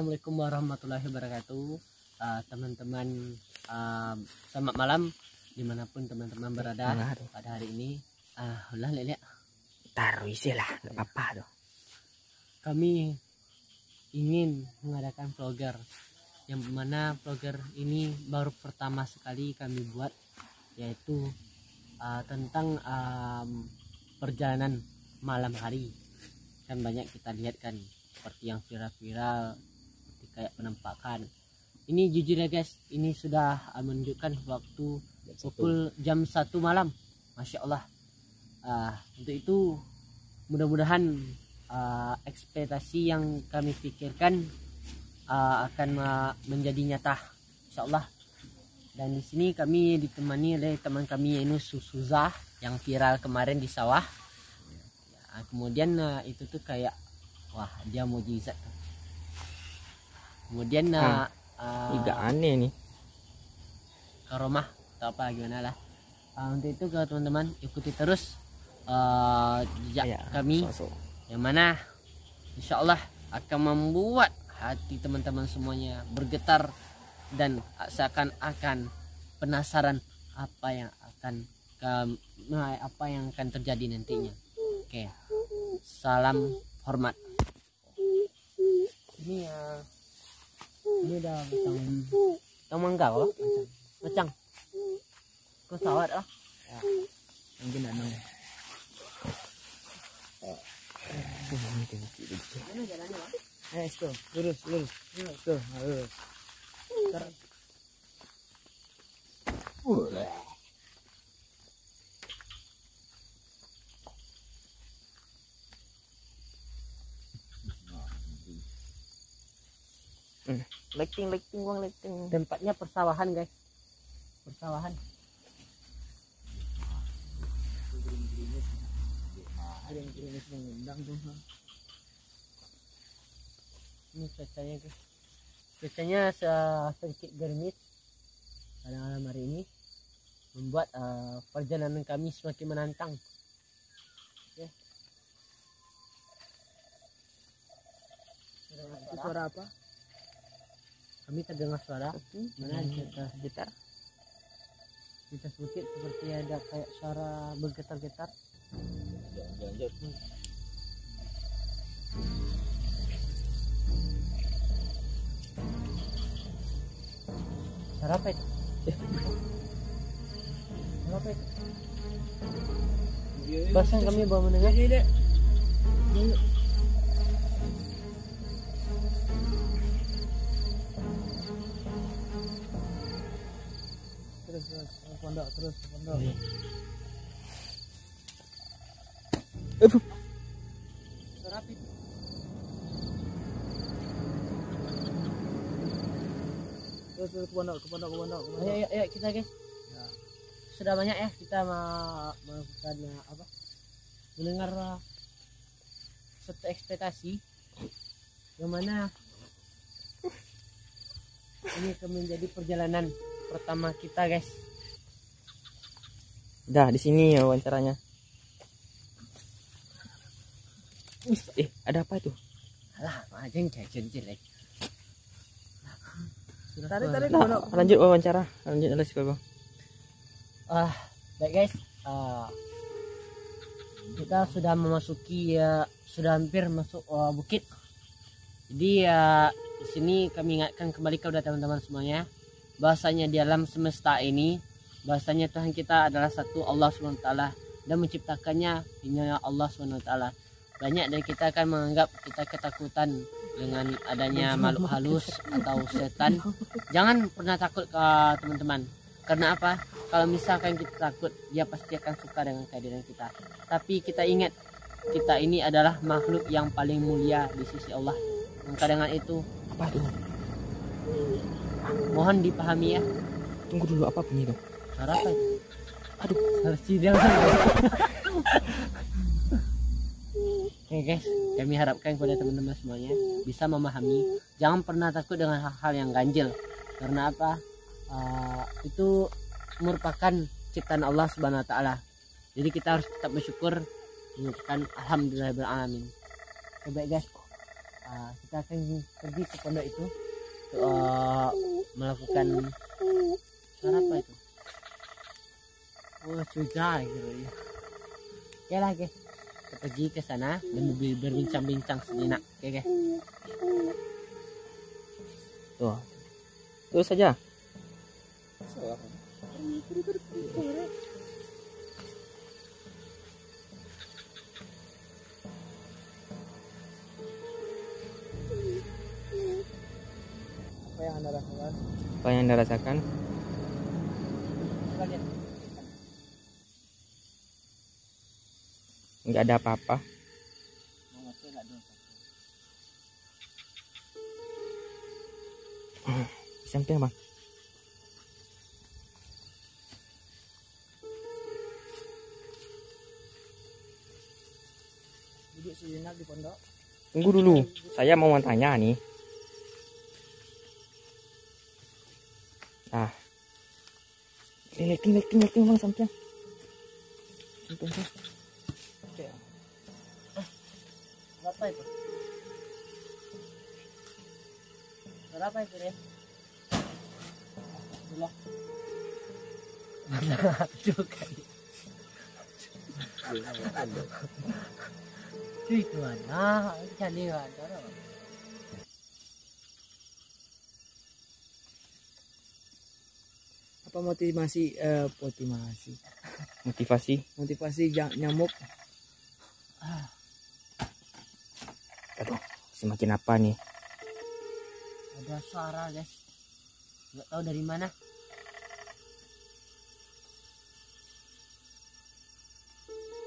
Assalamualaikum warahmatullahi wabarakatuh. Teman-teman, selamat malam dimanapun teman-teman berada pada hari ini. Ulah lihat taruh isi lah, nggak apa-apa tuh. Kami ingin mengadakan vlogger, yang mana vlogger ini baru pertama sekali kami buat, yaitu tentang perjalanan malam hari. Kan banyak kita lihat kan, seperti yang viral-viral, seperti kayak penampakan. Ini jujur ya guys, ini sudah menunjukkan waktu pukul jam 1 malam, Masya Allah. Untuk itu mudah-mudahan ekspektasi yang kami pikirkan akan menjadi nyata, Insya Allah. Dan di sini kami ditemani oleh teman kami Yunus Suza yang viral kemarin di sawah. Kemudian itu tuh kayak wah, dia mujizat. Kemudian agak aneh nih, karomah atau apa gimana lah. Untuk itu ke teman-teman ikuti terus jejak kami, yang mana insya Allah akan membuat hati teman-teman semuanya bergetar dan seakan-akan penasaran apa yang akan terjadi nantinya. Oke, salam hormat. Ini udah macam mangga loh, macam pesawat lah. mungkin ada Mana jalannya lah? itu lurus tuh lurus. Lighting uang lighting. Tempatnya persawahan guys, persawahan. Gerimis mengundang tuh. Ini cuacanya guys, cuacanya sedikit gerimis pada malam hari ini, membuat perjalanan kami semakin menantang. Ya. Itu suara apa? Kami terdengar suara mana gitar. Di atas bukit seperti ada kayak suara bergetar-getar. Suara apa itu? Suara apa itu? Bahkan kami bawa mendengar. Terus pondok. Suara apa itu? Terus ke pondok. Ayo kita guys. Ya. Sudah banyak ya kita melakukan mendengar satu ekspektasi yang mana ini akan menjadi perjalanan pertama kita guys. Dah di sini ya wawancaranya. Ada apa itu? Alah, majeng jelek. Tarik lanjut wawancara. Lanjut Koko. Baik guys. Kita sudah memasuki sudah hampir masuk bukit. Jadi di sini kami ingatkan kembali kepada teman-teman semuanya, bahasanya di alam semesta ini, bahasanya Tuhan kita adalah satu, Allah SWT, dan menciptakannya hanya Allah SWT. Banyak dari kita akan menganggap kita ketakutan dengan adanya makhluk halus atau setan. Jangan pernah takut ke teman-teman. Karena apa? Kalau misalkan kita takut, dia pasti akan suka dengan kehadiran kita. Tapi kita ingat, kita ini adalah makhluk yang paling mulia di sisi Allah. Maka dengan itu, Apa itu? mohon dipahami ya. Tunggu dulu, apa bunyi itu? Suara apa itu? Aduh, Harus sidang. Oke guys, kami harapkan kepada teman-teman semuanya bisa memahami. Jangan pernah takut dengan hal-hal yang ganjil. Karena apa? Itu merupakan ciptaan Allah Subhanahu Wa Taala. Jadi kita harus tetap bersyukur, mengucapkan alhamdulillahirabbil alamin. Baik guys, kita akan pergi ke pondok itu untuk melakukan suara apa itu? Oh, cuca gitu ya. Oke lah, guys. Kita pergi ke sana dan berbincang-bincang sejenak. Oke, guys. Tuh. Terus saja. Apa yang Anda rasakan? Apa yang Anda rasakan? Coba lihat. Enggak ada apa-apa. Samping, Bang. Duduk sejenak di pondok. Tunggu dulu. Saya mau tanya nih. Nah. Lighting Bang, samping. Samping. Berapa itu? Berapa itu deh? Alhamdulillah. Juga. Cuy tuan, jadi ada. Apa motivasi nyamuk? Aduh, semakin apa nih? Ada suara, guys. Nggak tahu dari mana.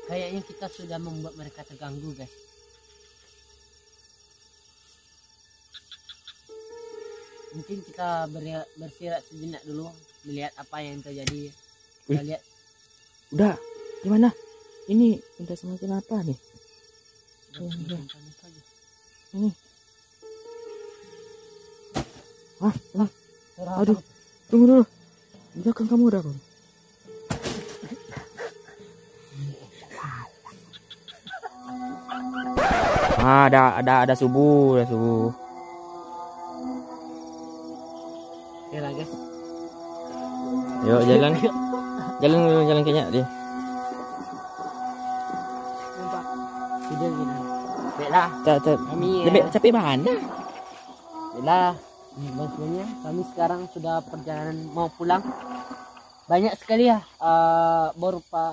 Kayaknya kita sudah membuat mereka terganggu, guys. Mungkin kita bersirat sejenak dulu, melihat apa yang terjadi. Kita lihat. Udah, gimana? Ini udah semakin apa nih? Ini. Aduh, tunggu dulu. Di belakang kamu udah, Bang. Ada subuh, Oke lah, guys. Yuk jalan kayaknya dia. Video gini. Baiklah. Kami Capek mana? Baiklah. Maksudnya kami sekarang sudah perjalanan mau pulang. Banyak sekali ya berupa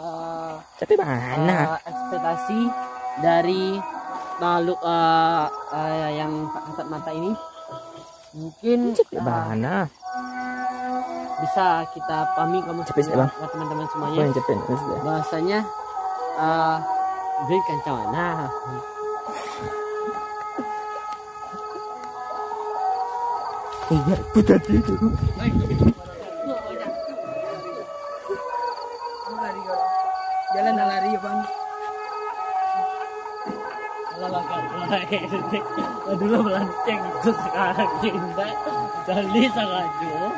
Capek mana? ekspektasi dari makhluk yang kasat mata ini. Mungkin Capek mana? bisa kita pahami kamu Capek, Bang. teman-teman Apa semuanya. yang capek? Bahasanya Green Kancamana. Iya, itu tadi itu. Jalan lari ya, Bang. Dulu melenceng itu sekarang cinta kali sangat jauh.